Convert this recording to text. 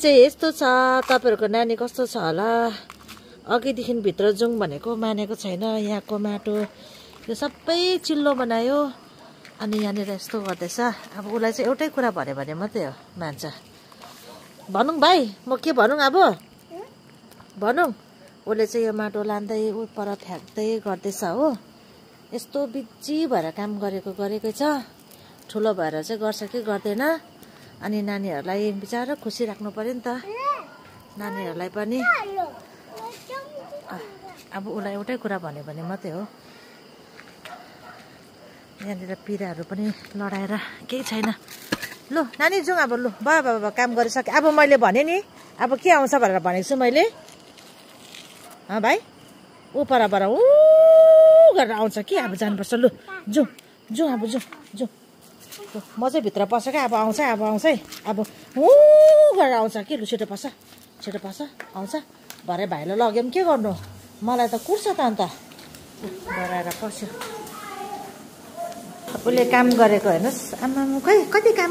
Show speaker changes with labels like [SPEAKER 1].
[SPEAKER 1] चाहिँ यस्तो छ। तपाईँहरूको नानी कस्तो छ होला? अघिदेखि भित्र जाउँ भनेको मानेको छैन। यहाँको माटो यो सबै चिल्लो बनायो। अनि यहाँनिर यस्तो गर्दैछ। अब उसलाई चाहिँ एउटै कुरा भन्यो भने मात्रै हो मान्छ। भनौँ भाइ, म के भनौँ अब? भनौँ। उसले चाहिँ यो माटो लाँदै ऊ पर फ्याँक्दै गर्दैछ हो। यस्तो बिजी भएर काम गरेकै छ। ठुलो भएर चाहिँ गर्छ कि गर्दैन। अनि नानीहरूलाई बिचारा खुसी राख्नु पर्यो नि त। नानीहरूलाई पनि अब उसलाई एउटै कुरा भन्यो भने मात्रै हो। यहाँनिर पिराहरू पनि लडाएर केही छैन। लु नानी जाउँ अब। लु बाबा काम गरिसकेँ। अब मैले भने नि अब के आउँछ भनेर भनेको छु मैले। भाइ ऊ परबाट ऊ गरेर आउँछ कि अब जानुपर्छ। लु जाउँ अब जाउँ। म चाहिँ भित्र पस्छ क्या। अब आउँछ है। अब ऊ गरेर आउँछ कि। लु छिटो पस्छ आउँछ। भरे भाइलाई लग्यो भने के गर्नु? मलाई त कुर्छ त अन्त। डराएर पस्यो। उसले काम गरेको हेर्नुहोस्। आमामा खै कति काम